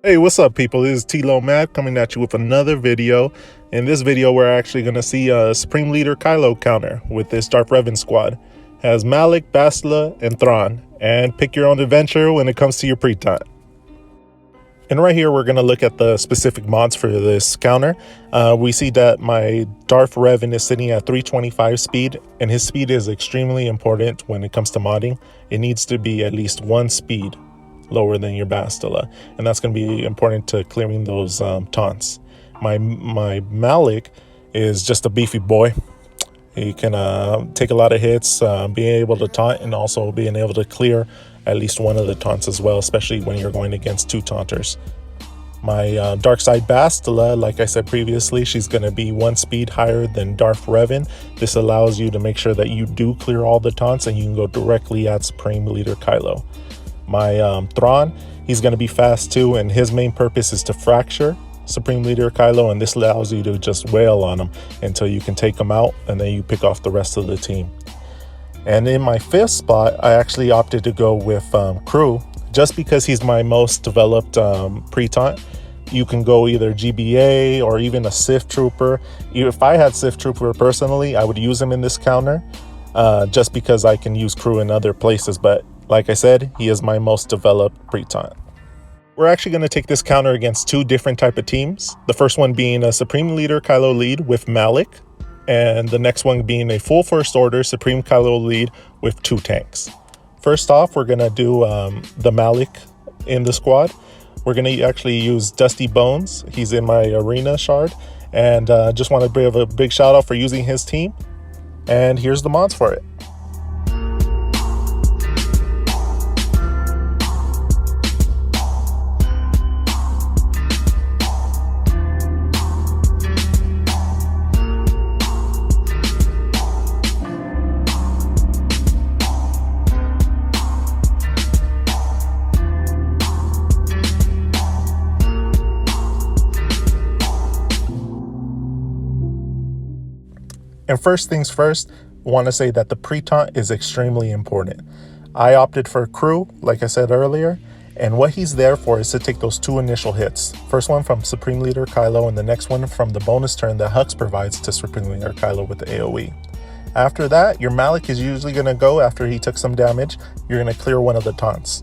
Hey, what's up, people? This is Kylo Mad coming at you with another video. In this video, we're actually going to see a Supreme Leader Kylo counter with this Darth Revan squad. Has Malak, Bastila, and Thrawn. And pick your own adventure when it comes to your pre-taunt. And right here, we're going to look at the specific mods for this counter. We see that my Darth Revan is sitting at 325 speed, and his speed is extremely important when it comes to modding. It needs to be at least one speed lower than your Bastila, and that's going to be important to clearing those taunts. My Malak is just a beefy boy. He can take a lot of hits, being able to taunt, and also being able to clear at least one of the taunts as well, especially when you're going against two taunters. My dark side Bastila, like I said previously, she's going to be one speed higher than Darth Revan. This allows you to make sure that you do clear all the taunts and you can go directly at Supreme Leader Kylo. My Thrawn, he's going to be fast too, and his main purpose is to fracture Supreme Leader Kylo, and this allows you to just wail on him until you can take him out, and then you pick off the rest of the team. And in my fifth spot, I actually opted to go with Crew, just because he's my most developed pre-taunt. You can go either GBA or even a Sith Trooper. If I had Sith Trooper personally, I would use him in this counter, just because I can use Crew in other places, but like I said, he is my most developed pre-taunt. We're actually going to take this counter against two different type of teams. The first one being a Supreme Leader Kylo lead with Malak, and the next one being a full First Order Supreme Kylo lead with two tanks. First off, we're going to do the Malak in the squad. We're going to actually use Dusty Bones. He's in my arena shard, and just want to give a big shout out for using his team. And here's the mods for it. And first things first, I want to say that the pre-taunt is extremely important. I opted for Crew, like I said earlier, and what he's there for is to take those two initial hits. First one from Supreme Leader Kylo, and the next one from the bonus turn that Hux provides to Supreme Leader Kylo with the AoE. After that, your Malak is usually going to go, after he took some damage, you're going to clear one of the taunts.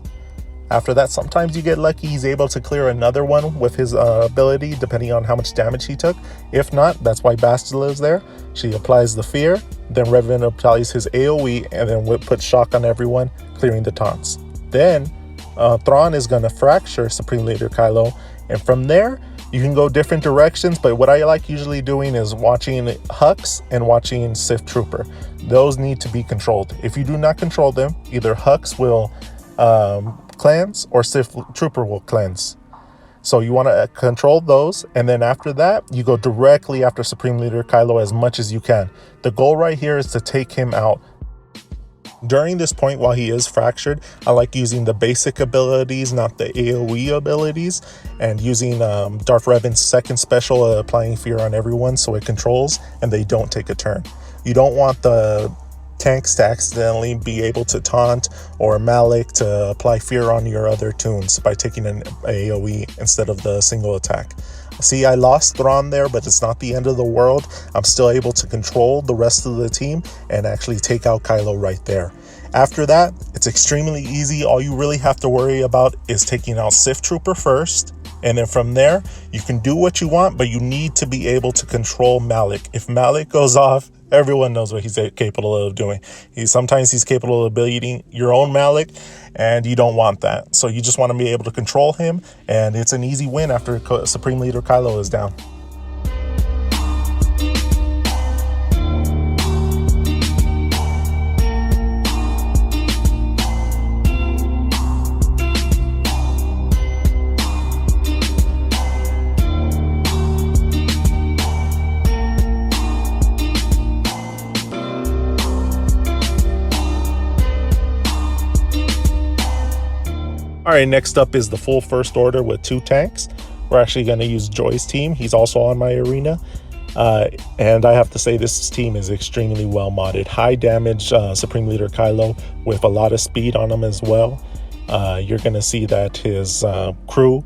After that, sometimes you get lucky, he's able to clear another one with his ability, depending on how much damage he took. If not, that's why Bastila is there. She applies the fear, then Revan applies his AoE, and then puts shock on everyone, clearing the taunts. Then, Thrawn is going to fracture Supreme Leader Kylo, and from there, you can go different directions, but what I like usually doing is watching Hux and watching Sith Trooper. Those need to be controlled. If you do not control them, either Hux will cleanse or Sith Trooper will cleanse. So you want to control those, and then after that you go directly after Supreme Leader Kylo as much as you can. The goal right here is to take him out. During this point, while he is fractured, I like using the basic abilities, not the AoE abilities, and using Darth Revan's second special, applying fear on everyone so it controls and they don't take a turn. You don't want the tanks to accidentally be able to taunt, or Malak to apply fear on your other tunes by taking an AoE instead of the single attack. See, I lost Thrawn there, but it's not the end of the world. I'm still able to control the rest of the team and actually take out Kylo right there. After that, it's extremely easy. All you really have to worry about is taking out Sith Trooper first, and then from there, you can do what you want, but you need to be able to control Malak. If Malak goes off, everyone knows what he's capable of doing. Sometimes he's capable of beating your own Malak, and you don't want that. So you just want to be able to control him, and it's an easy win after Supreme Leader Kylo is down. right, next up is the full first order with 2 tanks. We're actually going to use Joy's team. He's also on my arena. And I have to say this team is extremely well modded. High damage Supreme Leader Kylo with a lot of speed on him as well. You're going to see that his crew,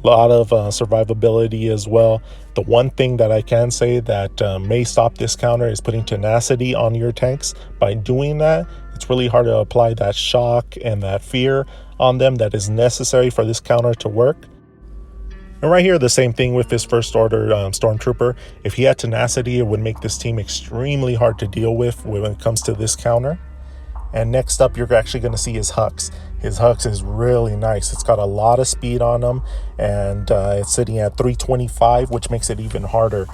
a lot of survivability as well. The one thing that I can say that may stop this counter is putting tenacity on your tanks. By doing that, it's really hard to apply that shock and that fear on them that is necessary for this counter to work. And right here, the same thing with this first order stormtrooper. If he had tenacity, it would make this team extremely hard to deal with when it comes to this counter. And next up, you're actually going to see his Hux. His Hux is really nice. It's got a lot of speed on him, and it's sitting at 325, which makes it even harder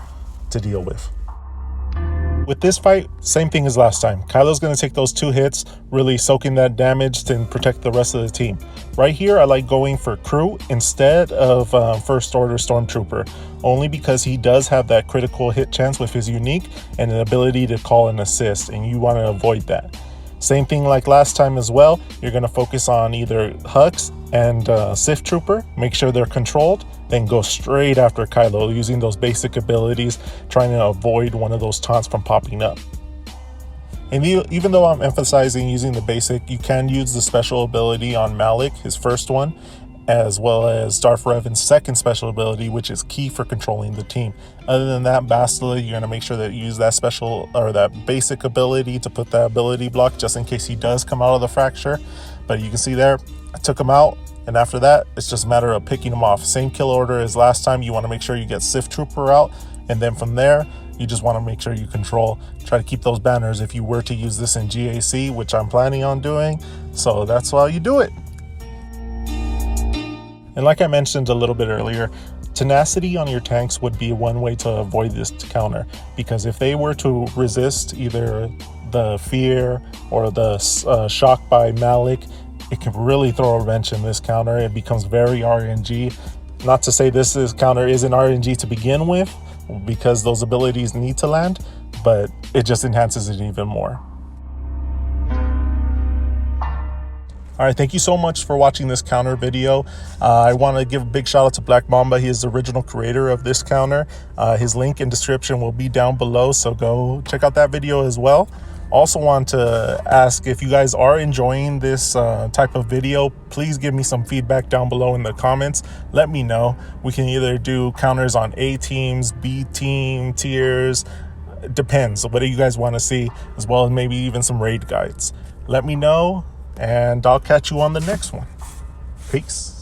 to deal with. With this fight, same thing as last time. Kylo's going to take those 2 hits, really soaking that damage to protect the rest of the team. Right here, I like going for crew instead of first order stormtrooper, only because he does have that critical hit chance with his unique and an ability to call an assist, and you want to avoid that. Same thing like last time as well. You're going to focus on either Hux and Sith Trooper. Make sure they're controlled. Then go straight after Kylo using those basic abilities, trying to avoid one of those taunts from popping up. And even though I'm emphasizing using the basic, you can use the special ability on Malak, his first one, as well as Darth Revan's second special ability, which is key for controlling the team. Other than that, Bastila, you're going to make sure that you use that special or that basic ability to put that ability block just in case he does come out of the fracture. But you can see there, I took him out, and after that, it's just a matter of picking him off. Same kill order as last time. You want to make sure you get Sith Trooper out, and then from there, you just want to make sure you try to keep those banners if you were to use this in GAC, which I'm planning on doing. So that's why you do it. And like I mentioned a little bit earlier, tenacity on your tanks would be one way to avoid this counter, because if they were to resist either the fear or the shock by Malak, it can really throw a wrench in this counter. It becomes very RNG. Not to say this counter isn't RNG to begin with, because those abilities need to land, but it just enhances it even more. All right, thank you so much for watching this counter video. I want to give a big shout out to Black Mamba. He is the original creator of this counter. His link in description will be down below, so go check out that video as well. Also want to ask if you guys are enjoying this type of video, please give me some feedback down below in the comments. Let me know. We can either do counters on A teams, B team, tiers. It depends. What do you guys want to see, as well as maybe even some raid guides. Let me know, and I'll catch you on the next one. Peace.